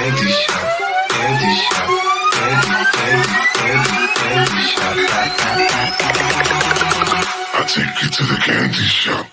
candy shop, candy shop, candy shop. I take you to the candy shop.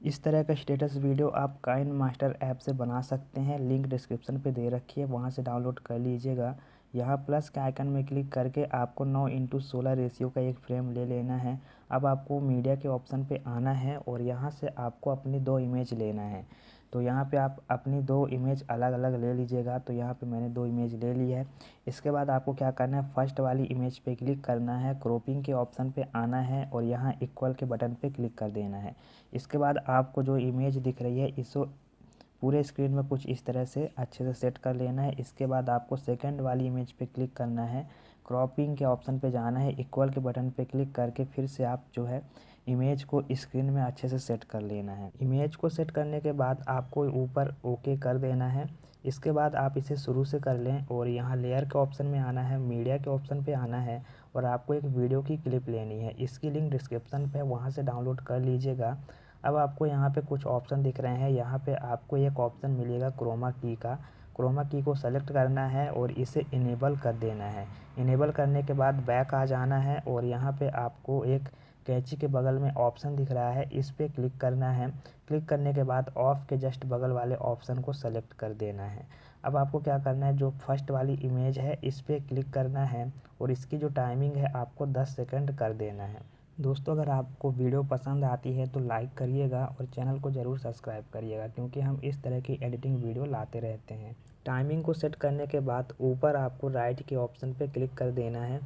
इस तरह का status video आप Kine master app से बना सकते हैं। लिंक डिस्क्रिप्शन पे दे रखी है, वहाँ से डाउनलोड कर लीजिएगा। यहाँ प्लस के आइकन में क्लिक करके आपको 9:16 रेशियो का एक फ्रेम ले लेना है। अब आपको मीडिया के ऑप्शन पे आना है और यहाँ से आपको अपनी 2 इमेज लेना है। तो यहाँ पे आप अपनी 2 इमेज अलग अलग ले लीजिएगा। तो यहाँ पे मैंने 2 इमेज ले ली है। इसके बाद आपको क्या करना है, फर्स्ट वाली इमेज पे क्लिक करना है, क्रॉपिंग के ऑप्शन पे आना है और यहाँ इक्वल के बटन पे क्लिक कर देना है। इसके बाद आपको जो इमेज दिख रही है इसको पूरे स्क्रीन में कुछ इस तरह से अच्छे से सेट कर लेना है। इसके बाद आपको सेकंड वाली इमेज पे क्लिक करना है, क्रॉपिंग के ऑप्शन पे जाना है, इक्वल के बटन पे क्लिक करके फिर से आप जो है इमेज को स्क्रीन में अच्छे से सेट कर लेना है। इमेज को सेट करने के बाद आपको ऊपर ओके कर देना है। इसके बाद आप इसे शुरू से कर लें और यहाँ लेयर के ऑप्शन में आना है, मीडिया के ऑप्शन पे आना है और आपको एक वीडियो की क्लिप लेनी है। इसकी लिंक डिस्क्रिप्शन पे, वहाँ से डाउनलोड कर लीजिएगा। अब आपको यहाँ पे कुछ ऑप्शन दिख रहे हैं। यहाँ पे आपको एक ऑप्शन मिलेगा क्रोमा की का। क्रोमा की को सेलेक्ट करना है और इसे इनेबल कर देना है। इनेबल करने के बाद बैक आ जाना है और यहाँ पे आपको एक कैंची के बगल में ऑप्शन दिख रहा है, इस पर क्लिक करना है। क्लिक करने के बाद ऑफ के जस्ट बगल वाले ऑप्शन को सेलेक्ट कर देना है। अब आपको क्या करना है, जो फर्स्ट वाली इमेज है इस पर क्लिक करना है और इसकी जो टाइमिंग है आपको 10 सेकंड कर देना है। दोस्तों, अगर आपको वीडियो पसंद आती है तो लाइक करिएगा और चैनल को ज़रूर सब्सक्राइब करिएगा, क्योंकि हम इस तरह की एडिटिंग वीडियो लाते रहते हैं। टाइमिंग को सेट करने के बाद ऊपर आपको राइट के ऑप्शन पे क्लिक कर देना है।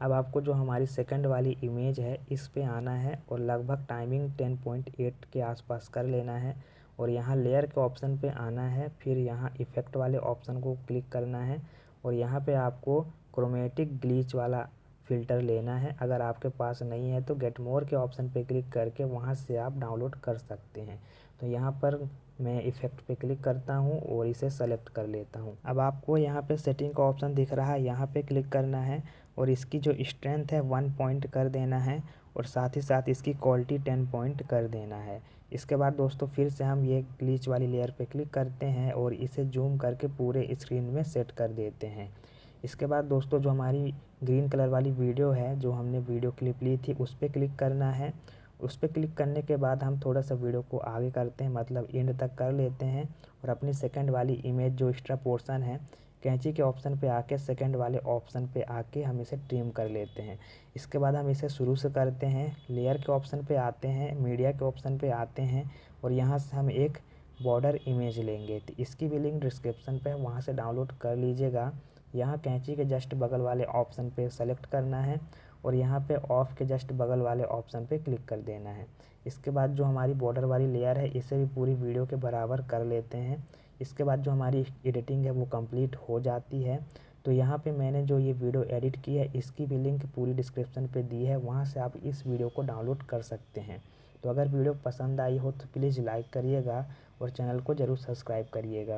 अब आपको जो हमारी सेकंड वाली इमेज है इस पे आना है और लगभग टाइमिंग 10.8 के आसपास कर लेना है और यहाँ लेयर के ऑप्शन पे आना है। फिर यहाँ इफ़ेक्ट वाले ऑप्शन को क्लिक करना है और यहाँ पे आपको क्रोमेटिक ग्लीच वाला फ़िल्टर लेना है। अगर आपके पास नहीं है तो गेट मोर के ऑप्शन पे क्लिक करके वहाँ से आप डाउनलोड कर सकते हैं। तो यहाँ पर मैं इफ़ेक्ट पे क्लिक करता हूँ और इसे सेलेक्ट कर लेता हूँ। अब आपको यहाँ पे सेटिंग का ऑप्शन दिख रहा है, यहाँ पे क्लिक करना है और इसकी जो स्ट्रेंथ है 1 पॉइंट कर देना है और साथ ही साथ इसकी क्वालिटी 10 पॉइंट कर देना है। इसके बाद दोस्तों फिर से हम ये ग्लिच वाली लेयर पे क्लिक करते हैं और इसे जूम करके पूरे स्क्रीन में सेट कर देते हैं। इसके बाद दोस्तों जो हमारी ग्रीन कलर वाली वीडियो है, जो हमने वीडियो क्लिप ली थी, उस पर क्लिक करना है। उस पर क्लिक करने के बाद हम थोड़ा सा वीडियो को आगे करते हैं, मतलब एंड तक कर लेते हैं और अपनी सेकंड वाली इमेज जो एक्स्ट्रा पोर्शन है, कैंची के ऑप्शन पे आके सेकंड वाले ऑप्शन पे आके हम इसे ट्रिम कर लेते हैं। इसके बाद हम इसे शुरू से करते हैं, लेयर के ऑप्शन पे आते हैं, मीडिया के ऑप्शन पे आते हैं और यहाँ से हम एक बॉर्डर इमेज लेंगे। तो इसकी भी लिंक डिस्क्रिप्शन पे है, वहाँ से डाउनलोड कर लीजिएगा। यहाँ कैंची के जस्ट बगल वाले ऑप्शन पे सेलेक्ट करना है और यहाँ पे ऑफ के जस्ट बगल वाले ऑप्शन पे क्लिक कर देना है। इसके बाद जो हमारी बॉर्डर वाली लेयर है इसे भी पूरी वीडियो के बराबर कर लेते हैं। इसके बाद जो हमारी एडिटिंग है वो कंप्लीट हो जाती है। तो यहाँ पे मैंने जो ये वीडियो एडिट की है इसकी भी लिंक पूरी डिस्क्रिप्शन पे दी है, वहाँ से आप इस वीडियो को डाउनलोड कर सकते हैं। तो अगर वीडियो पसंद आई हो तो प्लीज़ लाइक करिएगा और चैनल को ज़रूर सब्सक्राइब करिएगा।